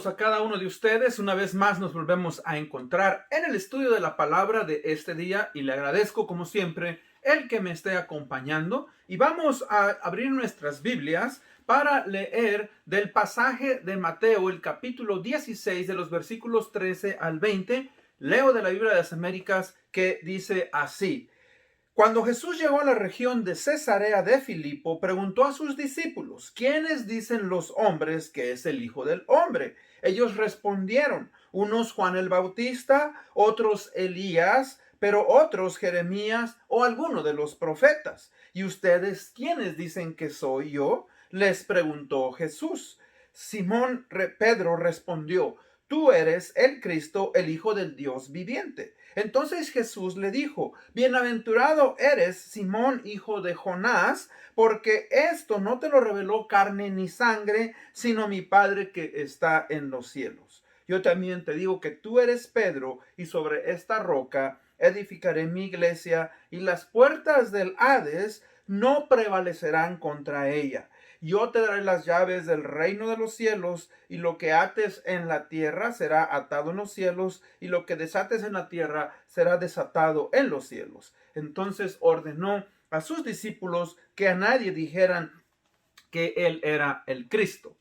saludos a cada uno de ustedes. Una vez más nos volvemos a encontrar en el estudio de la palabra de este día y le agradezco como siempre el que me esté acompañando. Y vamos a abrir nuestras Biblias para leer del pasaje de Mateo, el capítulo 16 de los versículos 13 al 20. Leo de la Biblia de las Américas que dice así. Cuando Jesús llegó a la región de Cesarea de Filipo, preguntó a sus discípulos, ¿quiénes dicen los hombres que es el Hijo del Hombre? Ellos respondieron, unos Juan el Bautista, otros Elías, pero otros Jeremías o alguno de los profetas. ¿Y ustedes quiénes dicen que soy yo? Les preguntó Jesús. Simón Pedro respondió, tú eres el Cristo, el Hijo del Dios viviente. Entonces Jesús le dijo, bienaventurado eres, Simón, hijo de Jonás, porque esto no te lo reveló carne ni sangre, sino mi Padre que está en los cielos. Yo también te digo que tú eres Pedro, y sobre esta roca edificaré mi iglesia, y las puertas del Hades no prevalecerán contra ella. Yo te daré las llaves del reino de los cielos, y lo que ates en la tierra será atado en los cielos, y lo que desates en la tierra será desatado en los cielos. Entonces ordenó a sus discípulos que a nadie dijeran que él era el Cristo.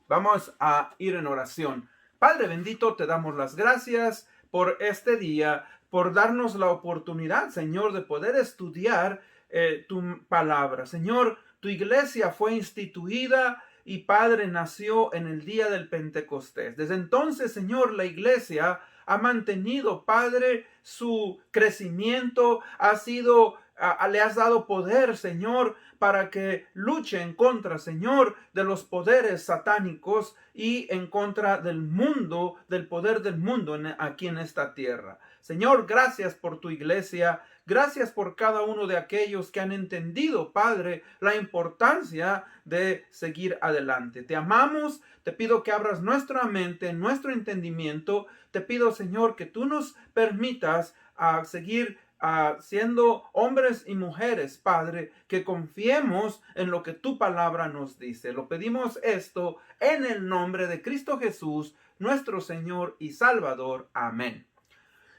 Vamos a ir en oración. Padre bendito, te damos las gracias por este día, por darnos la oportunidad, Señor, de poder estudiar tu palabra. Señor, tu iglesia fue instituida y Padre nació en el día del Pentecostés. Desde entonces, Señor, la iglesia ha mantenido, Padre, su crecimiento, le has dado poder, Señor, para que luche en contra, Señor, de los poderes satánicos y en contra del mundo, del poder del mundo aquí en esta tierra. Señor, gracias por tu iglesia. Gracias por cada uno de aquellos que han entendido, Padre, la importancia de seguir adelante. Te amamos, te pido que abras nuestra mente, nuestro entendimiento. Te pido, Señor, que tú nos permitas seguir siendo hombres y mujeres, Padre, que confiemos en lo que tu palabra nos dice. Lo pedimos esto en el nombre de Cristo Jesús, nuestro Señor y Salvador. Amén.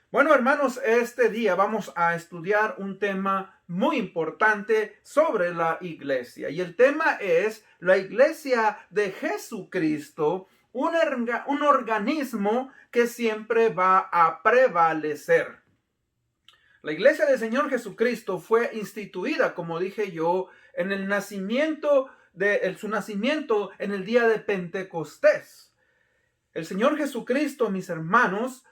Bueno, hermanos, este día vamos a estudiar un tema muy importante sobre la iglesia. Y el tema es la iglesia de Jesucristo, un organismo que siempre va a prevalecer. La iglesia del Señor Jesucristo fue instituida, como dije yo, en el nacimiento su nacimiento en el día de Pentecostés. El Señor Jesucristo, mis hermanos,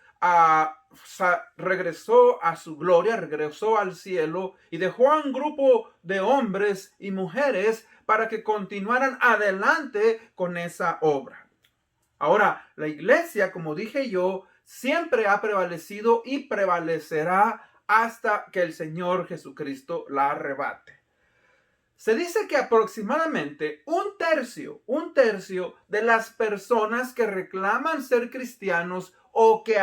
regresó a su gloria, regresó al cielo y dejó a un grupo de hombres y mujeres para que continuaran adelante con esa obra. Ahora, la iglesia, como dije yo, siempre ha prevalecido y prevalecerá hasta que el Señor Jesucristo la arrebate. Se dice que aproximadamente un tercio de las personas que reclaman ser cristianos o que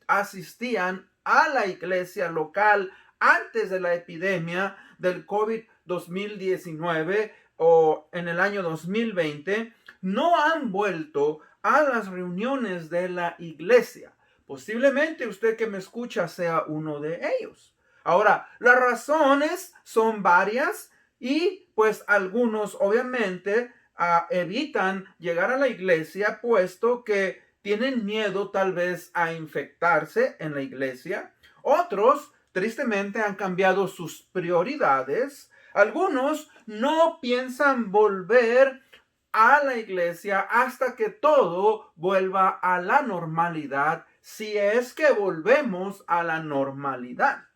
asistían a la iglesia local antes de la epidemia del COVID-2019 o en el año 2020, no han vuelto a las reuniones de la iglesia. Posiblemente usted que me escucha sea uno de ellos. Ahora, las razones son varias. Y pues algunos obviamente evitan llegar a la iglesia puesto que tienen miedo tal vez a infectarse en la iglesia. Otros tristemente han cambiado sus prioridades. Algunos no piensan volver a la iglesia hasta que todo vuelva a la normalidad, si es que volvemos a la normalidad.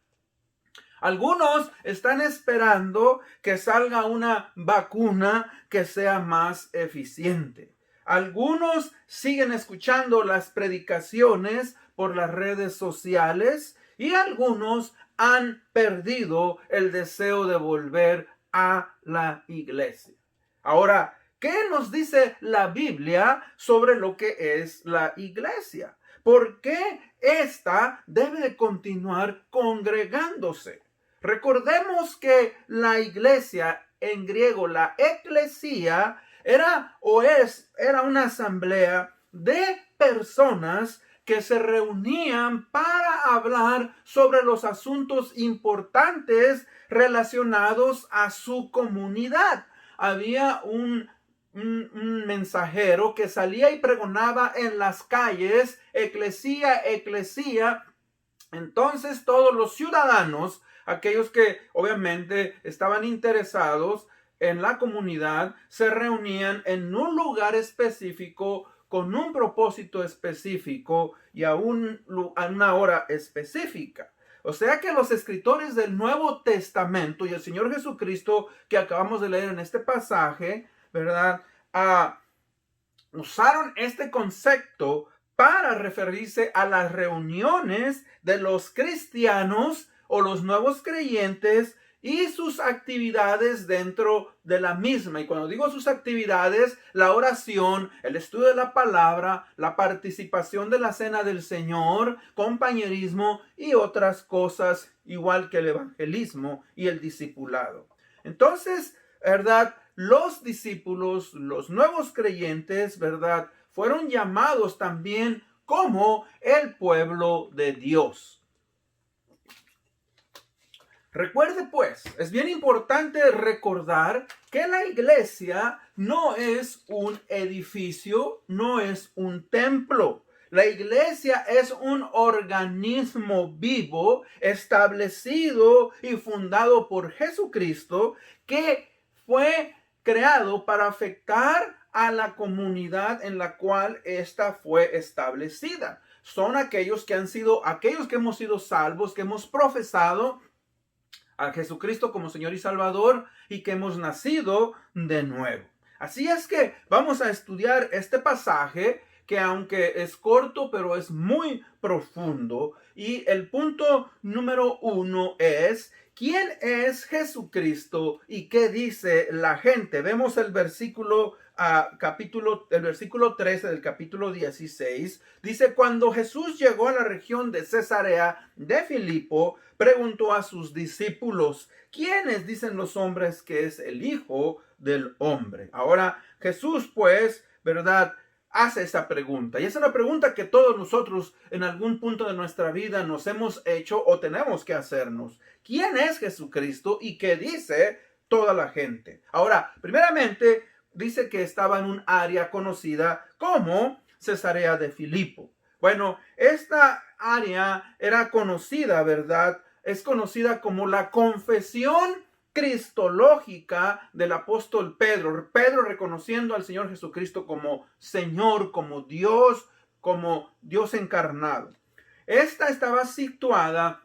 Algunos están esperando que salga una vacuna que sea más eficiente. Algunos siguen escuchando las predicaciones por las redes sociales y algunos han perdido el deseo de volver a la iglesia. Ahora, ¿qué nos dice la Biblia sobre lo que es la iglesia? ¿Por qué ésta debe de continuar congregándose? Recordemos que la iglesia, en griego, la eclesía, era una asamblea de personas que se reunían para hablar sobre los asuntos importantes relacionados a su comunidad. Había un mensajero que salía y pregonaba en las calles, eclesía, eclesía. Entonces todos los ciudadanos, aquellos que obviamente estaban interesados en la comunidad, se reunían en un lugar específico con un propósito específico y a una hora específica. O sea que los escritores del Nuevo Testamento y el Señor Jesucristo que acabamos de leer en este pasaje, ¿verdad? Usaron este concepto para referirse a las reuniones de los cristianos o los nuevos creyentes y sus actividades dentro de la misma. Y cuando digo sus actividades, la oración, el estudio de la palabra, la participación de la cena del Señor, compañerismo y otras cosas, igual que el evangelismo y el discipulado. Entonces, ¿verdad? Los discípulos, los nuevos creyentes, ¿verdad? Fueron llamados también como el pueblo de Dios. Recuerde pues, es bien importante recordar que la iglesia no es un edificio, no es un templo. La iglesia es un organismo vivo, establecido y fundado por Jesucristo, que fue creado para afectar a la comunidad en la cual ésta fue establecida. Son aquellos que hemos sido salvos, que hemos profesado a Jesucristo como Señor y Salvador y que hemos nacido de nuevo. Así es que vamos a estudiar este pasaje que aunque es corto, pero es muy profundo. Y el punto número 1 es: ¿quién es Jesucristo y qué dice la gente? Vemos el versículo el versículo 13 del capítulo 16. Dice: cuando Jesús llegó a la región de Cesarea de Filipo, preguntó a sus discípulos: ¿quiénes dicen los hombres que es el Hijo del Hombre? Ahora Jesús, pues, ¿verdad?, hace esa pregunta. Y es una pregunta que todos nosotros en algún punto de nuestra vida nos hemos hecho o tenemos que hacernos. ¿Quién es Jesucristo y qué dice toda la gente? Ahora, primeramente, dice que estaba en un área conocida como Cesarea de Filipo. Bueno, esta área era conocida, ¿verdad? Es conocida como la confesión cristológica del apóstol Pedro. Pedro reconociendo al Señor Jesucristo como Señor, como Dios encarnado. Esta estaba situada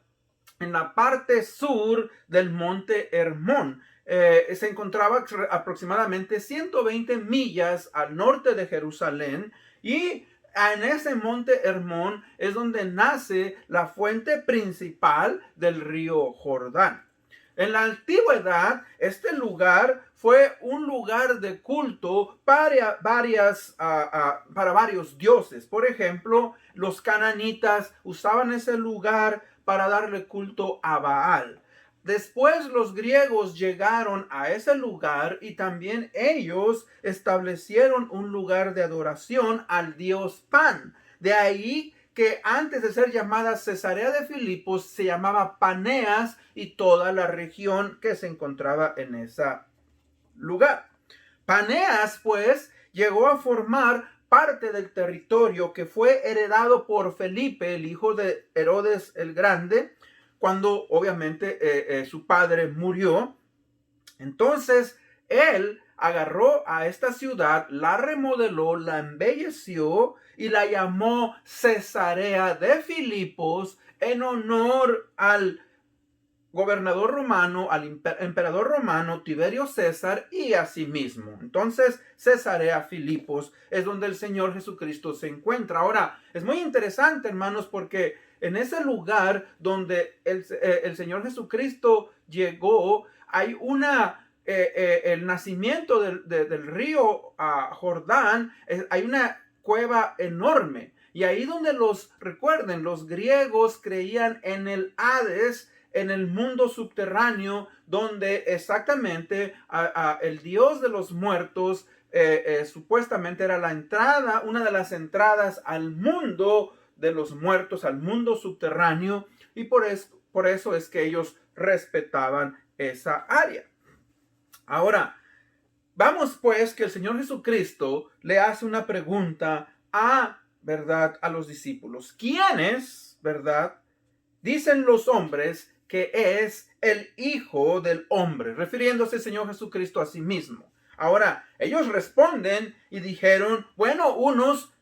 en la parte sur del monte Hermón. Se encontraba aproximadamente 120 millas al norte de Jerusalén, y en ese monte Hermón es donde nace la fuente principal del río Jordán. En la antigüedad, este lugar fue un lugar de culto para varios dioses. Por ejemplo, los cananitas usaban ese lugar para darle culto a Baal. Después los griegos llegaron a ese lugar y también ellos establecieron un lugar de adoración al dios Pan. De ahí que antes de ser llamada Cesarea de Filipos se llamaba Paneas y toda la región que se encontraba en ese lugar. Paneas, pues, llegó a formar parte del territorio que fue heredado por Felipe, el hijo de Herodes el Grande, cuando obviamente su padre murió. Entonces él agarró a esta ciudad, la remodeló, la embelleció y la llamó Cesarea de Filipos en honor al gobernador romano, al emperador romano Tiberio César y a sí mismo. Entonces Cesarea Filipos es donde el Señor Jesucristo se encuentra. Ahora, es muy interesante, hermanos, porque en ese lugar donde el Señor Jesucristo llegó, hay el nacimiento del río Jordán, hay una cueva enorme. Y ahí donde recuerden, los griegos creían en el Hades, en el mundo subterráneo, donde exactamente el Dios de los muertos supuestamente era la entrada, una de las entradas al mundo de los muertos, al mundo subterráneo, y por eso es que ellos respetaban esa área. Ahora, vamos pues que el Señor Jesucristo le hace una pregunta ¿verdad? A los discípulos. ¿Quiénes, verdad? Dicen los hombres que es el Hijo del Hombre, refiriéndose el Señor Jesucristo a sí mismo. Ahora, ellos responden y dijeron, bueno, unos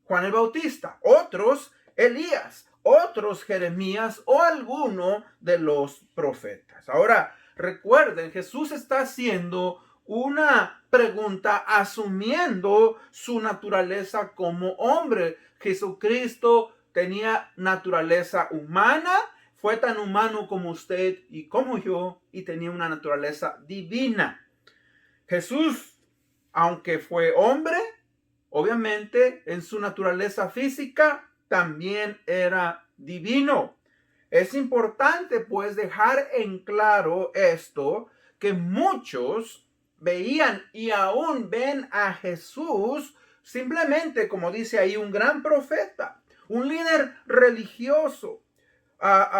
Juan el Bautista, otros Elías, otros Jeremías o alguno de los profetas. Ahora, recuerden, Jesús está haciendo una pregunta asumiendo su naturaleza como hombre. Jesucristo tenía naturaleza humana, fue tan humano como usted y como yo, y tenía una naturaleza divina. Jesús, aunque fue hombre, obviamente en su naturaleza física también era divino. Es importante pues dejar en claro esto, que muchos veían y aún ven a Jesús simplemente, como dice ahí, un gran profeta, un líder religioso,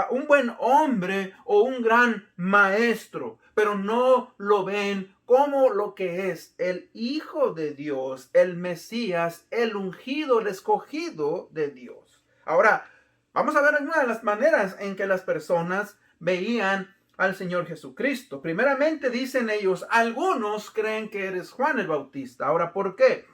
un buen hombre o un gran maestro, pero no lo ven como lo que es el Hijo de Dios, el Mesías, el ungido, el escogido de Dios. Ahora, vamos a ver algunas de las maneras en que las personas veían al Señor Jesucristo. Primeramente dicen ellos, algunos creen que eres Juan el Bautista. Ahora, ¿por qué?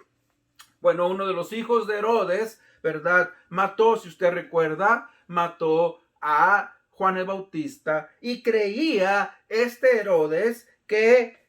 Bueno, uno de los hijos de Herodes, ¿verdad? Mató, si usted recuerda, mató a Juan el Bautista y creía Herodes que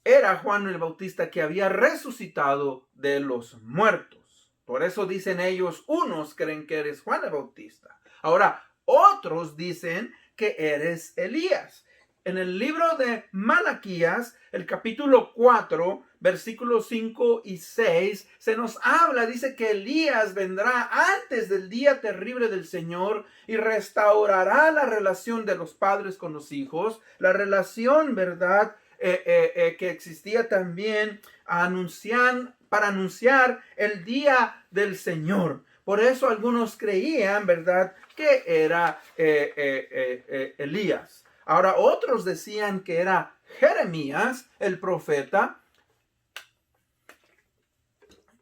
era Juan el Bautista que había resucitado de los muertos. Por eso dicen ellos, unos creen que eres Juan el Bautista. Ahora, otros dicen que eres Elías. En el libro de Malaquías, el capítulo 4, versículos 5 y 6, se nos habla, dice que Elías vendrá antes del día terrible del Señor y restaurará la relación de los padres con los hijos, la relación, ¿verdad?, que existía también para anunciar el día del Señor. Por eso algunos creían, ¿verdad?, que era Elías. Ahora otros decían que era Jeremías, el profeta,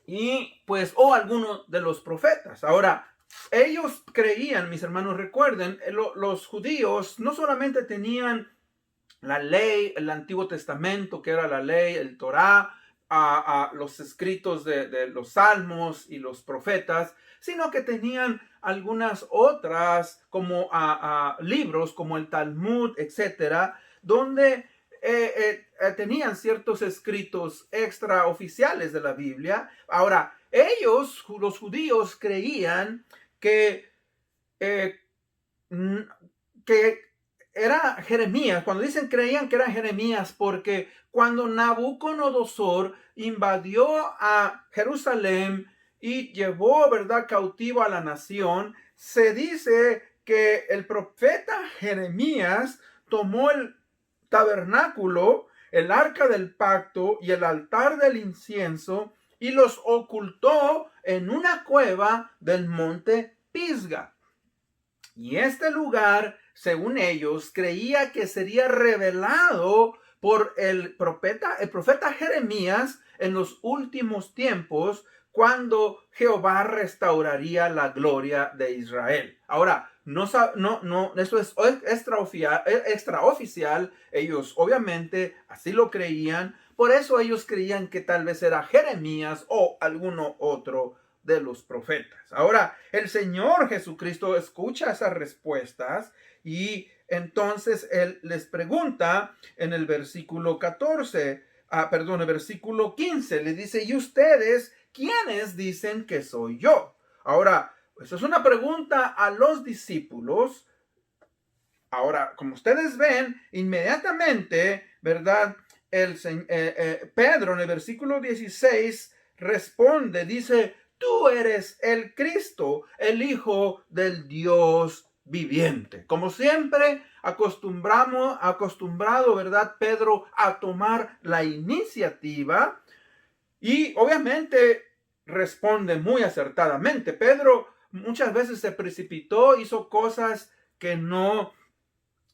y pues, o alguno de los profetas. Ahora, ellos creían, mis hermanos, recuerden, los judíos no solamente tenían la ley, el Antiguo Testamento, que era la ley, el Torá, los escritos de los salmos y los profetas, sino que tenían algunas otras como libros como el Talmud, etcétera, donde tenían ciertos escritos extraoficiales de la Biblia. Ahora, ellos, los judíos, creían que era Jeremías. Cuando dicen creían que era Jeremías, porque cuando Nabucodonosor invadió a Jerusalén y llevó, ¿verdad?, cautivo a la nación, se dice que el profeta Jeremías tomó el tabernáculo, el arca del pacto y el altar del incienso y los ocultó en una cueva del monte Pisga. Y este lugar, según ellos, creía que sería revelado por el profeta Jeremías en los últimos tiempos, cuando Jehová restauraría la gloria de Israel. Ahora, eso es extraoficial. Ellos obviamente así lo creían. Por eso ellos creían que tal vez era Jeremías o alguno otro de los profetas. Ahora, el Señor Jesucristo escucha esas respuestas y entonces Él les pregunta en el versículo el versículo 15, le dice, ¿y ustedes quiénes dicen que soy yo? Ahora, esa es una pregunta a los discípulos. Ahora, como ustedes ven, inmediatamente, ¿verdad? Pedro en el versículo 16 responde, dice, tú eres el Cristo, el Hijo del Dios viviente. Como siempre, acostumbrado, ¿verdad?, Pedro a tomar la iniciativa. Y obviamente responde muy acertadamente. Pedro muchas veces se precipitó, hizo cosas que no,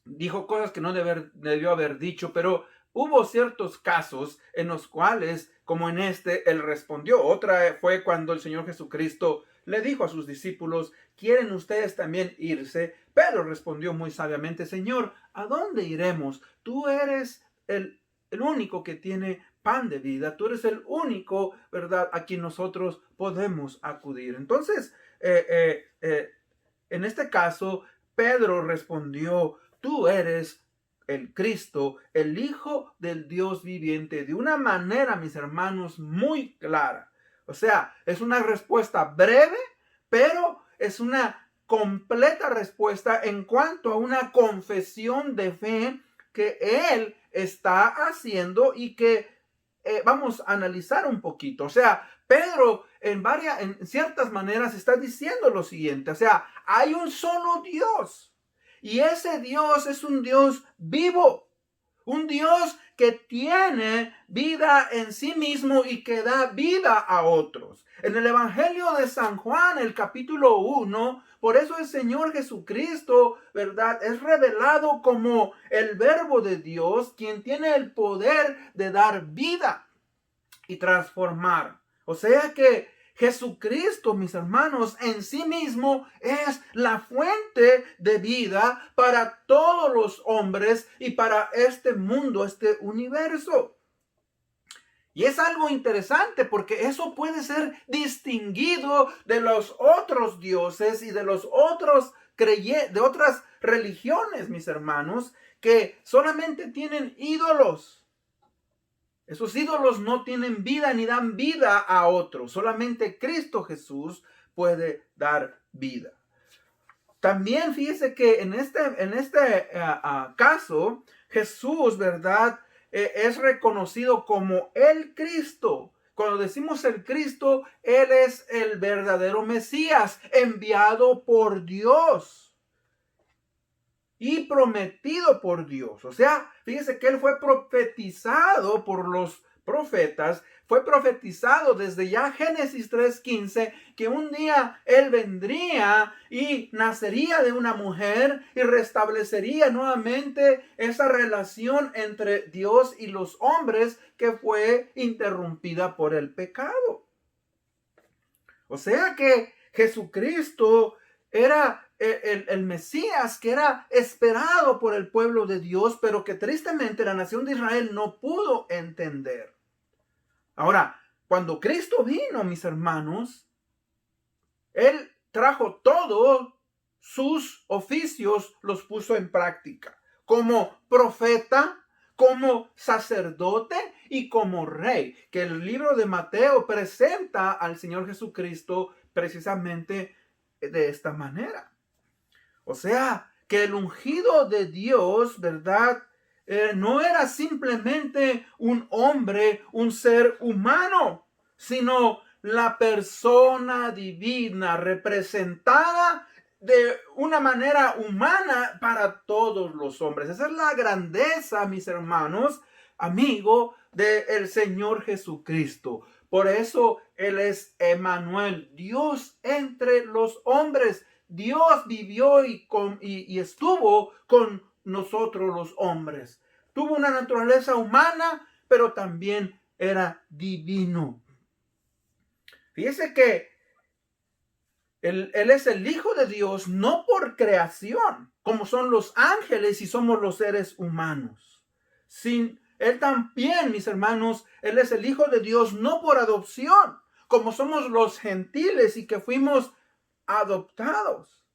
dijo cosas que no debió haber dicho, pero hubo ciertos casos en los cuales, como en este, él respondió. Otra fue cuando el Señor Jesucristo le dijo a sus discípulos: ¿quieren ustedes también irse? Pedro respondió muy sabiamente: Señor, ¿a dónde iremos? Tú eres el único que tiene pan de vida. Tú eres el único, ¿verdad?, a quien nosotros podemos acudir. Entonces, en este caso, Pedro respondió: tú eres el Cristo, el Hijo del Dios viviente, de una manera, mis hermanos, muy clara. O sea, es una respuesta breve, pero es una completa respuesta en cuanto a una confesión de fe que él está haciendo y que vamos a analizar un poquito. O sea, Pedro en ciertas maneras está diciendo lo siguiente: o sea, hay un solo Dios y ese Dios es un Dios vivo, un Dios que tiene vida en sí mismo y que da vida a otros. En el Evangelio de San Juan, el capítulo 1, por eso el Señor Jesucristo, ¿verdad?, es revelado como el Verbo de Dios, quien tiene el poder de dar vida y transformar. O sea que Jesucristo, mis hermanos, en sí mismo es la fuente de vida para todos los hombres y para este mundo, este universo. Y es algo interesante porque eso puede ser distinguido de los otros dioses y de los otros de otras religiones, mis hermanos, que solamente tienen ídolos. Esos ídolos no tienen vida ni dan vida a otros. Solamente Cristo Jesús puede dar vida. También fíjese que en este caso, Jesús, ¿verdad?, es reconocido como el Cristo. Cuando decimos el Cristo, Él es el verdadero Mesías, enviado por Dios y prometido por Dios. O sea, fíjese que Él fue profetizado por los profetas, fue profetizado desde ya Génesis 3:15, que un día Él vendría y nacería de una mujer y restablecería nuevamente esa relación entre Dios y los hombres que fue interrumpida por el pecado. O sea que Jesucristo era el Mesías que era esperado por el pueblo de Dios, pero que tristemente la nación de Israel no pudo entender. Ahora, cuando Cristo vino, mis hermanos, Él trajo todos sus oficios, los puso en práctica, como profeta, como sacerdote y como rey, que el libro de Mateo presenta al Señor Jesucristo precisamente de esta manera. O sea, que el ungido de Dios, ¿verdad?, no era simplemente un hombre, un ser humano, sino la persona divina representada de una manera humana para todos los hombres. Esa es la grandeza, mis hermanos, amigo, del Señor Jesucristo. Por eso Él es Emmanuel, Dios entre los hombres. Dios vivió y estuvo con nosotros los hombres. Tuvo una naturaleza humana, pero también era divino. Fíjese que él es el Hijo de Dios no por creación, como son los ángeles y somos los seres humanos. Él también, mis hermanos, Él es el Hijo de Dios no por adopción, como somos los gentiles y que fuimos adoptados,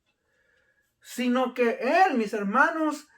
sino que Él, mis hermanos,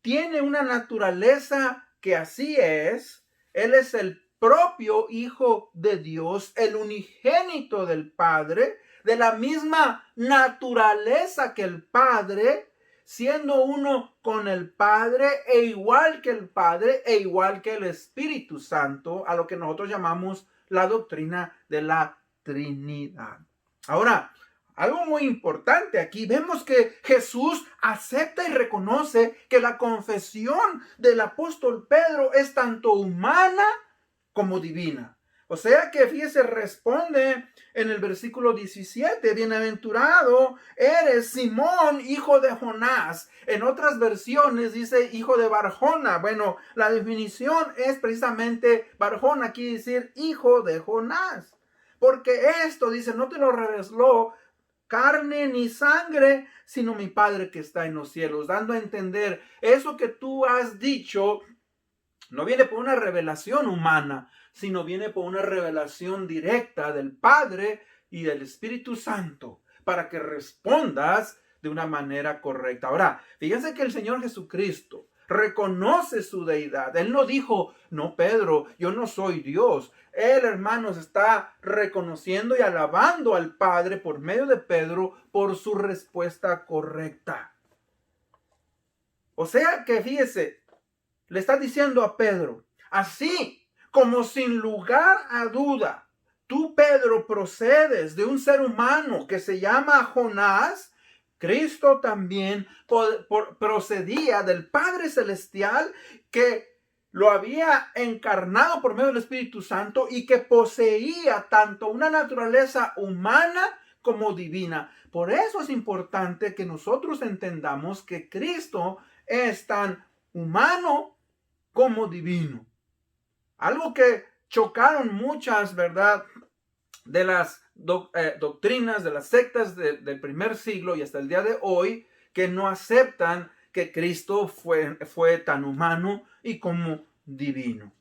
tiene una naturaleza que así es. Él es el propio Hijo de Dios, el unigénito del Padre, de la misma naturaleza que el Padre, siendo uno con el Padre e igual que el Padre e igual que el Espíritu Santo, a lo que nosotros llamamos la doctrina de la Trinidad. Ahora, algo muy importante aquí, vemos que Jesús acepta y reconoce que la confesión del apóstol Pedro es tanto humana como divina. O sea que, fíjese, responde en el versículo 17, bienaventurado eres Simón, hijo de Jonás. En otras versiones dice hijo de Barjona. Bueno, la definición es precisamente Barjona, quiere decir hijo de Jonás. Porque esto, dice, no te lo reveló carne ni sangre, sino mi Padre que está en los cielos, dando a entender eso que tú has dicho no viene por una revelación humana, sino viene por una revelación directa del Padre y del Espíritu Santo, para que respondas de una manera correcta. Ahora, fíjense que el Señor Jesucristo reconoce su deidad. Él no dijo, no, Pedro, yo no soy Dios. Él, hermanos, está reconociendo y alabando al Padre por medio de Pedro por su respuesta correcta. O sea que, fíjese, le está diciendo a Pedro, así como sin lugar a duda, tú, Pedro, procedes de un ser humano que se llama Jonás, Cristo también procedía del Padre Celestial que lo había encarnado por medio del Espíritu Santo y que poseía tanto una naturaleza humana como divina. Por eso es importante que nosotros entendamos que Cristo es tan humano como divino. Algo que chocaron muchas, ¿verdad?, de las doctrinas, de las sectas del primer siglo y hasta el día de hoy, que no aceptan que Cristo fue tan humano y como divino.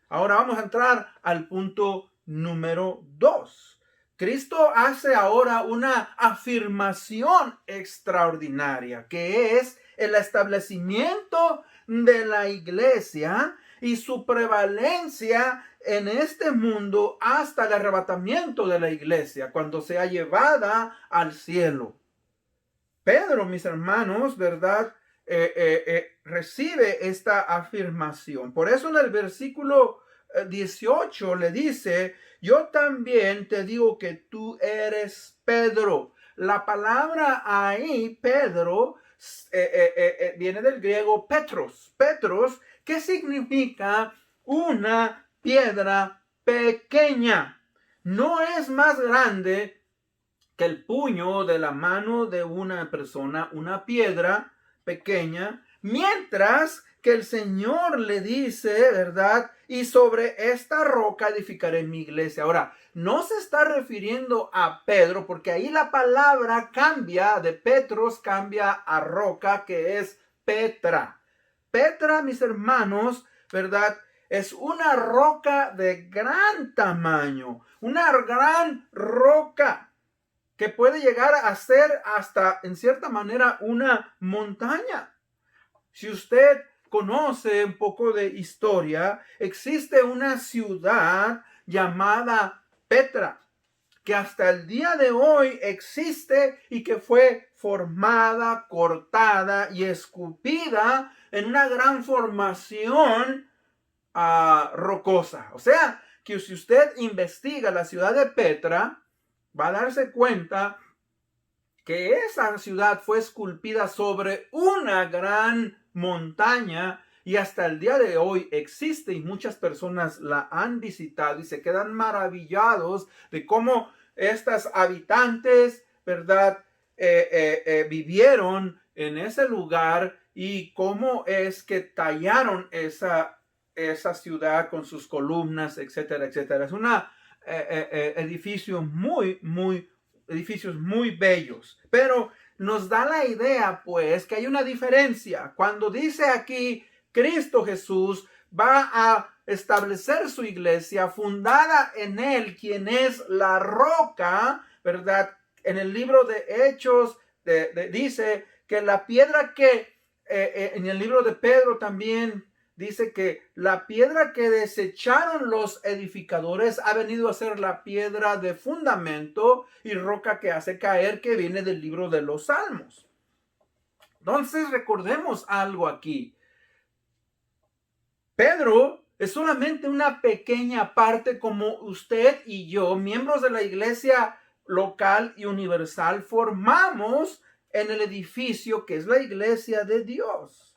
Ahora vamos a entrar al punto número 2. Cristo hace ahora una afirmación extraordinaria, que es el establecimiento de la iglesia y su prevalencia en este mundo hasta el arrebatamiento de la iglesia, cuando sea llevada al cielo. Pedro, mis hermanos, ¿verdad?, recibe esta afirmación. Por eso en el versículo 18 le dice, yo también te digo que tú eres Pedro. La palabra ahí, Pedro, viene del griego Petros. Petros, ¿qué significa? Una piedra pequeña. No es más grande que el puño de la mano de una persona, una piedra pequeña, mientras que el Señor le dice, ¿verdad?, y sobre esta roca edificaré mi iglesia. Ahora, no se está refiriendo a Pedro, porque ahí la palabra cambia de Petros, cambia a roca, que es Petra. Petra, mis hermanos, ¿verdad?, es una roca de gran tamaño, una gran roca que puede llegar a ser hasta, en cierta manera, una montaña. Si usted conoce un poco de historia, existe una ciudad llamada Petra, que hasta el día de hoy existe y que fue formada, cortada y esculpida en una gran formación rocosa. O sea, que si usted investiga la ciudad de Petra, va a darse cuenta que esa ciudad fue esculpida sobre una gran montaña y hasta el día de hoy existe y muchas personas la han visitado y se quedan maravillados de cómo estas habitantes, ¿verdad?, vivieron en ese lugar y cómo es que tallaron esa ciudad con sus columnas, etcétera, etcétera. Es una edificios muy bellos, pero nos da la idea, pues, que hay una diferencia. Cuando dice aquí, Cristo Jesús va a establecer su iglesia fundada en él, quien es la roca, ¿verdad? En el libro de Hechos dice que la piedra que, en el libro de Pedro también, dice que la piedra que desecharon los edificadores ha venido a ser la piedra de fundamento y roca que hace caer, que viene del libro de los Salmos. Entonces recordemos algo aquí. Pedro es solamente una pequeña parte, como usted y yo, miembros de la iglesia local y universal, formamos en el edificio que es la iglesia de Dios.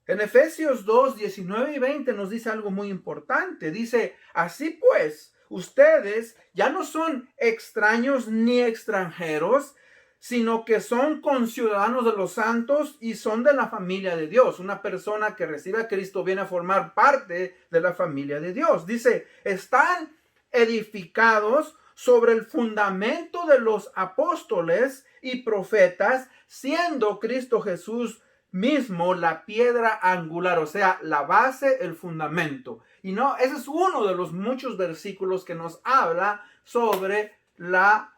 En Efesios 2, 19 y 20 nos dice algo muy importante. Dice, así pues, ustedes ya no son extraños ni extranjeros, sino que son conciudadanos de los santos y son de la familia de Dios. Una persona que recibe a Cristo viene a formar parte de la familia de Dios. Dice, están edificados sobre el fundamento de los apóstoles y profetas, siendo Cristo Jesús mismo la piedra angular, o sea, la base, el fundamento. Y no, ese es uno de los muchos versículos que nos habla sobre la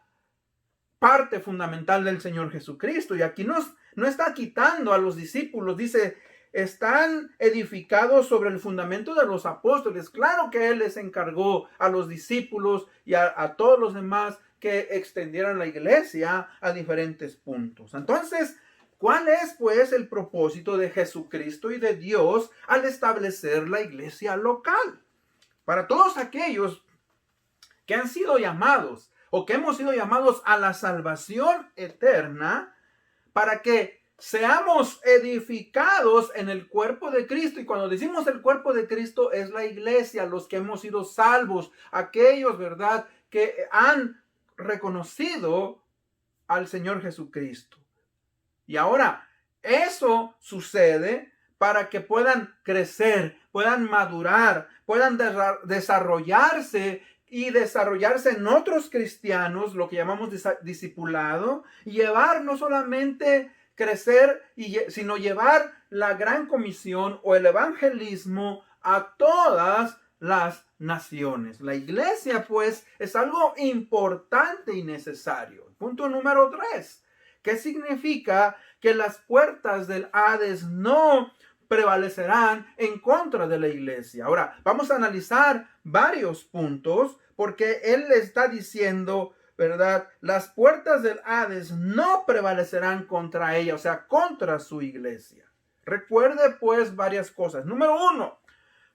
parte fundamental del Señor Jesucristo. Y aquí no está quitando a los discípulos, dice, están edificados sobre el fundamento de los apóstoles. Claro que Él les encargó a los discípulos y a todos los demás que extendieran la iglesia a diferentes puntos. Entonces, ¿cuál es pues el propósito de Jesucristo y de Dios al establecer la iglesia local? Para todos aquellos que han sido llamados o que hemos sido llamados a la salvación eterna, para que seamos edificados en el cuerpo de Cristo. Y cuando decimos el cuerpo de Cristo es la iglesia, los que hemos sido salvos, aquellos, ¿verdad?, que han reconocido al Señor Jesucristo. Y ahora, eso sucede para que puedan crecer, puedan madurar, puedan desarrollarse y desarrollarse en otros cristianos, lo que llamamos discipulado, y llevar no solamente crecer, sino llevar la gran comisión o el evangelismo a todas las naciones. La iglesia, pues, es algo importante y necesario. Punto número 3. ¿Qué significa? Que las puertas del Hades no prevalecerán en contra de la iglesia. Ahora, vamos a analizar varios puntos porque él le está diciendo, ¿verdad? Las puertas del Hades no prevalecerán contra ella, o sea, contra su iglesia. Recuerde pues varias cosas. Número 1,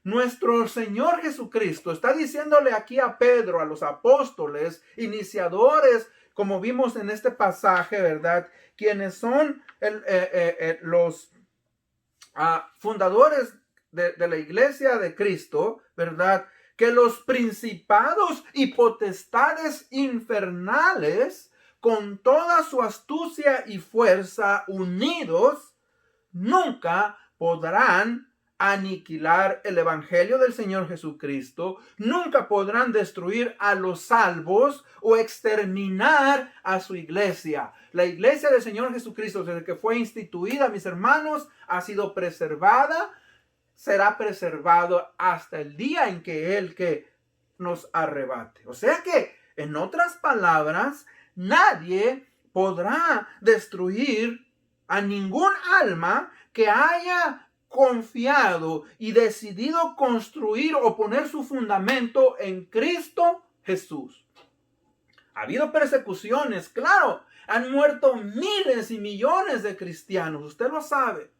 nuestro Señor Jesucristo está diciéndole aquí a Pedro, a los apóstoles, iniciadores, como vimos en este pasaje, ¿verdad? Quienes son los fundadores de la iglesia de Cristo, ¿verdad? Que los principados y potestades infernales, con toda su astucia y fuerza unidos, nunca podrán aniquilar el evangelio del Señor Jesucristo, nunca podrán destruir a los salvos o exterminar a su iglesia. La iglesia del Señor Jesucristo, desde que fue instituida, mis hermanos, ha sido preservada, será preservado hasta el día en que Él que nos arrebate. O sea que, en otras palabras, nadie podrá destruir a ningún alma que haya confiado y decidido construir o poner su fundamento en Cristo Jesús. Ha habido persecuciones, claro, han muerto miles y millones de cristianos, usted lo sabe.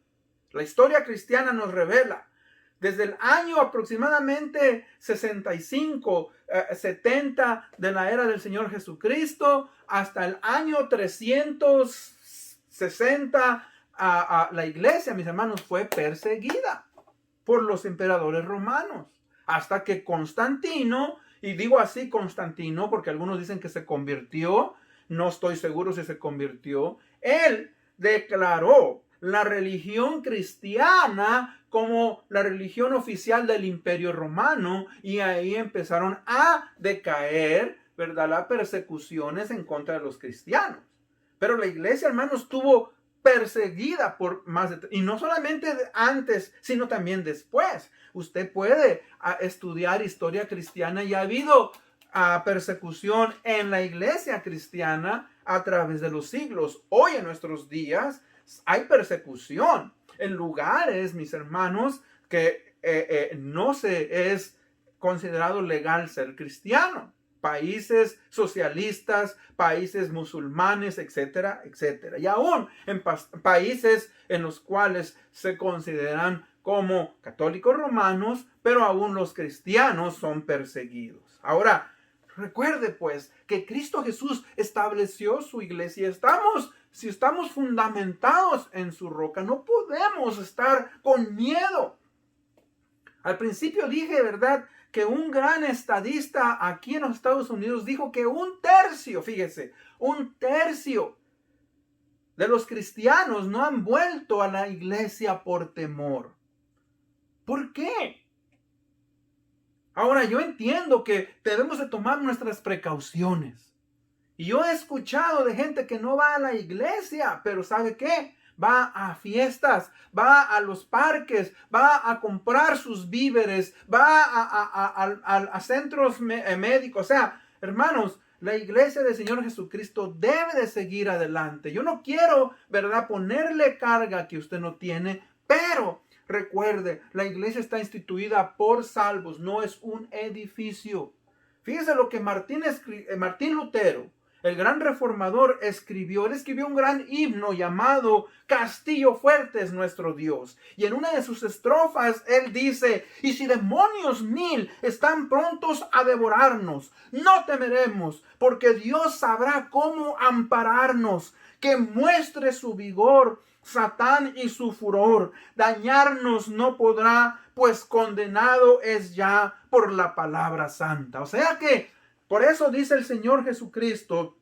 La historia cristiana nos revela. Desde el año aproximadamente 65, 70 de la era del Señor Jesucristo hasta el año 360, la iglesia, mis hermanos, fue perseguida por los emperadores romanos. Hasta que Constantino, y digo así Constantino porque algunos dicen que se convirtió, no estoy seguro si se convirtió, él declaró la religión cristiana como la religión oficial del Imperio Romano, y ahí empezaron a decaer, ¿verdad?, las persecuciones en contra de los cristianos. Pero la iglesia, hermanos, estuvo perseguida por más de... Y no solamente antes, sino también después. Usted puede estudiar historia cristiana y ha habido persecución en la iglesia cristiana a través de los siglos. Hoy en nuestros días hay persecución en lugares, mis hermanos, que no se es considerado legal ser cristiano. Países socialistas, países musulmanes, etcétera, etcétera. Y aún en países en los cuales se consideran como católicos romanos, pero aún los cristianos son perseguidos. Ahora, recuerde pues que Cristo Jesús estableció su iglesia. Estamos si estamos fundamentados en su roca, no podemos estar con miedo. Al principio dije, ¿verdad?, que un gran estadista aquí en los Estados Unidos dijo que un tercio de los cristianos no han vuelto a la iglesia por temor. ¿Por qué? Ahora, yo entiendo que debemos de tomar nuestras precauciones. Y yo he escuchado de gente que no va a la iglesia, pero ¿sabe qué? Va a fiestas, va a los parques, va a comprar sus víveres, va a centros médicos. O sea, hermanos, la iglesia del Señor Jesucristo debe de seguir adelante. Yo no quiero, ¿verdad?, ponerle carga que usted no tiene, pero recuerde, la iglesia está instituida por salvos, no es un edificio. Fíjese lo que Martín Lutero, el gran reformador, escribió. Él escribió un gran himno llamado Castillo fuerte es nuestro Dios. Y en una de sus estrofas él dice: y si demonios 1000 están prontos a devorarnos, no temeremos, porque Dios sabrá cómo ampararnos. Que muestre su vigor Satán y su furor, dañarnos no podrá, pues condenado es ya por la palabra santa. O sea que, por eso dice el Señor Jesucristo,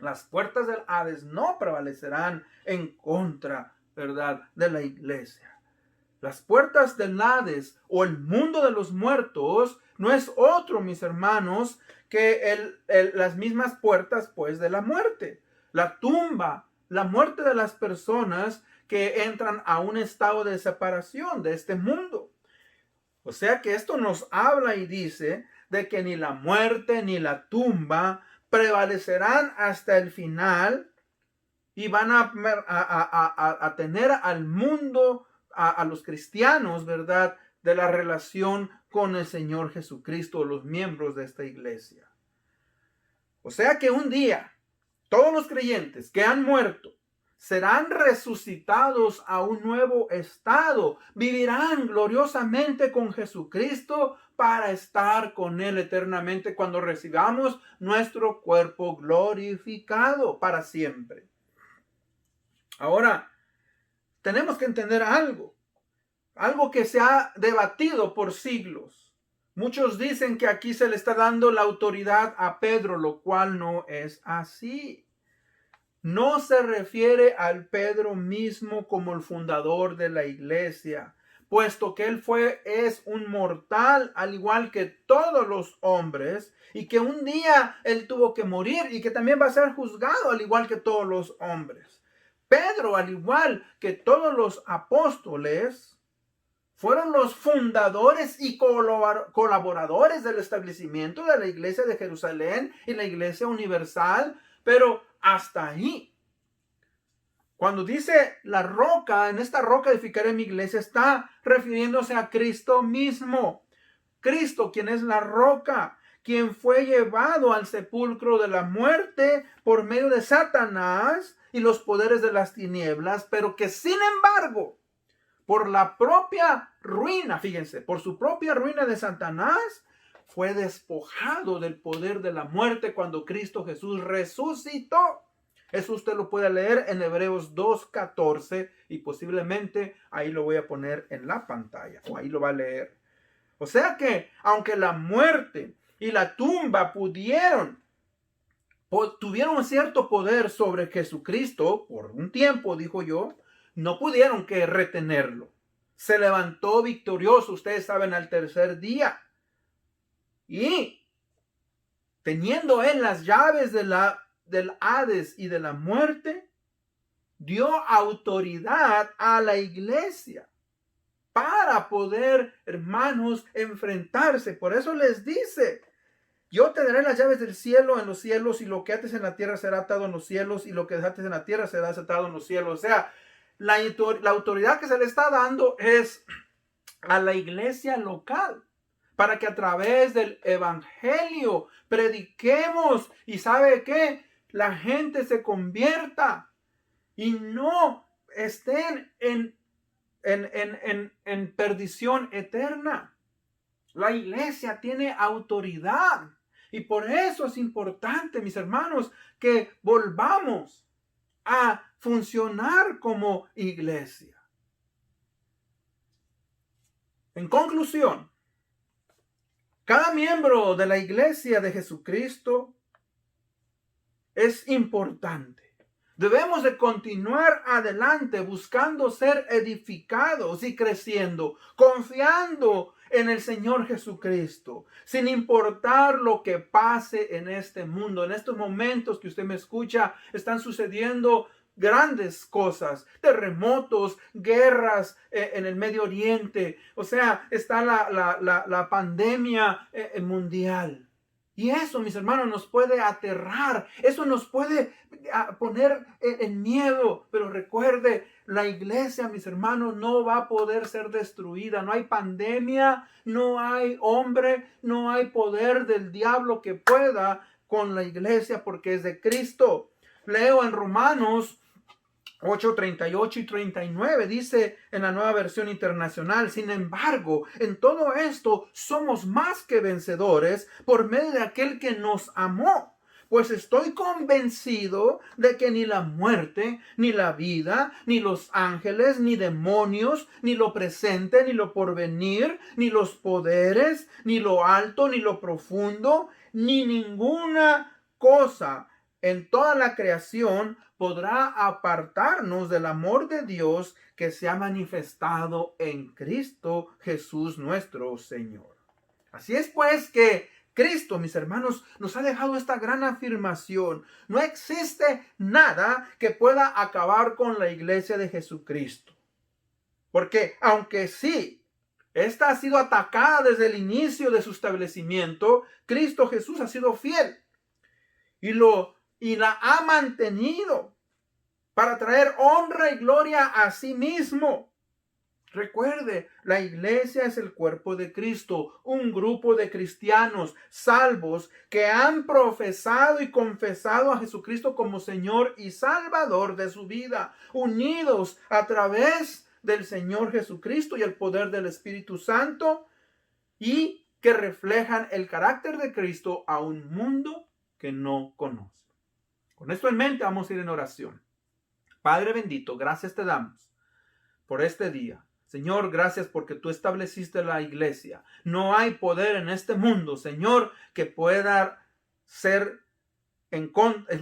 las puertas del Hades no prevalecerán en contra, ¿verdad?, de la iglesia. Las puertas del Hades o el mundo de los muertos no es otro, mis hermanos, que las mismas puertas, pues, de la muerte. La tumba, la muerte de las personas que entran a un estado de separación de este mundo. O sea que esto nos habla y dice de que ni la muerte ni la tumba prevalecerán hasta el final y van a tener al mundo, a los cristianos, ¿verdad?, de la relación con el Señor Jesucristo, los miembros de esta iglesia. O sea que un día todos los creyentes que han muerto serán resucitados a un nuevo estado, vivirán gloriosamente con Jesucristo para estar con Él eternamente cuando recibamos nuestro cuerpo glorificado para siempre. Ahora, tenemos que entender algo que se ha debatido por siglos. Muchos dicen que aquí se le está dando la autoridad a Pedro, lo cual no es así. No se refiere al Pedro mismo como el fundador de la iglesia, puesto que él es un mortal al igual que todos los hombres, y que un día él tuvo que morir y que también va a ser juzgado al igual que todos los hombres. Pedro, al igual que todos los apóstoles, fueron los fundadores y colaboradores del establecimiento de la iglesia de Jerusalén y la iglesia universal, pero hasta ahí. Cuando dice la roca, en esta roca edificaré mi iglesia, está refiriéndose a Cristo mismo. Cristo, quien es la roca, quien fue llevado al sepulcro de la muerte por medio de Satanás y los poderes de las tinieblas, pero que sin embargo, por la propia ruina, fíjense, por su propia ruina de Satanás, fue despojado del poder de la muerte cuando Cristo Jesús resucitó. Eso usted lo puede leer en Hebreos 2:14 y posiblemente ahí lo voy a poner en la pantalla o ahí lo va a leer. O sea que aunque la muerte y la tumba tuvieron cierto poder sobre Jesucristo por un tiempo, dijo yo, no pudieron que retenerlo. Se levantó victorioso, ustedes saben, al tercer día. Y teniendo él las llaves del Hades y de la muerte, dio autoridad a la iglesia para poder, hermanos, enfrentarse. Por eso les dice: yo te daré las llaves del cielo en los cielos, y lo que ates en la tierra será atado en los cielos, y lo que desates en la tierra será desatado en los cielos. O sea, la autoridad que se le está dando es a la iglesia local, para que a través del evangelio prediquemos y ¿sabe qué? La gente se convierta y no estén en perdición eterna. La iglesia tiene autoridad y por eso es importante, mis hermanos, que volvamos a funcionar como iglesia. En conclusión, cada miembro de la iglesia de Jesucristo es importante. Debemos de continuar adelante buscando ser edificados y creciendo, confiando en el Señor Jesucristo, sin importar lo que pase en este mundo. En estos momentos que usted me escucha, están sucediendo grandes cosas, terremotos, guerras en el Medio Oriente. O sea, está la pandemia mundial. Y eso, mis hermanos, nos puede aterrar. Eso nos puede poner en miedo. Pero recuerde, la iglesia, mis hermanos, no va a poder ser destruida. No hay pandemia, no hay hombre, no hay poder del diablo que pueda con la iglesia porque es de Cristo. Leo en Romanos 8, 38 y 39, dice en la Nueva Versión Internacional: sin embargo, en todo esto somos más que vencedores por medio de aquel que nos amó. Pues estoy convencido de que ni la muerte, ni la vida, ni los ángeles, ni demonios, ni lo presente, ni lo porvenir, ni los poderes, ni lo alto, ni lo profundo, ni ninguna cosa en toda la creación podrá apartarnos del amor de Dios que se ha manifestado en Cristo Jesús nuestro Señor. Así es pues que Cristo, mis hermanos, nos ha dejado esta gran afirmación. No existe nada que pueda acabar con la iglesia de Jesucristo. Porque aunque sí, esta ha sido atacada desde el inicio de su establecimiento, Cristo Jesús ha sido fiel y la ha mantenido para traer honra y gloria a sí mismo. Recuerde, la iglesia es el cuerpo de Cristo, un grupo de cristianos salvos que han profesado y confesado a Jesucristo como Señor y Salvador de su vida, unidos a través del Señor Jesucristo y el poder del Espíritu Santo, y que reflejan el carácter de Cristo a un mundo que no conoce. Con esto en mente vamos a ir en oración. Padre bendito, gracias te damos por este día. Señor, gracias porque tú estableciste la iglesia. No hay poder en este mundo, Señor, que pueda ser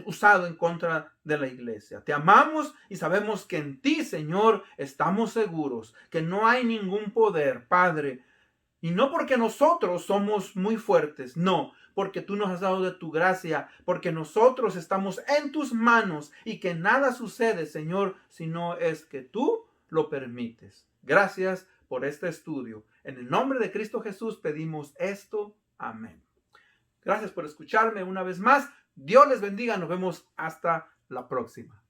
usado en contra de la iglesia. Te amamos y sabemos que en ti, Señor, estamos seguros, que no hay ningún poder, Padre. Y no porque nosotros somos muy fuertes, no, porque tú nos has dado de tu gracia, porque nosotros estamos en tus manos y que nada sucede, Señor, si no es que tú lo permites. Gracias por este estudio. En el nombre de Cristo Jesús pedimos esto. Amén. Gracias por escucharme una vez más. Dios les bendiga. Nos vemos hasta la próxima.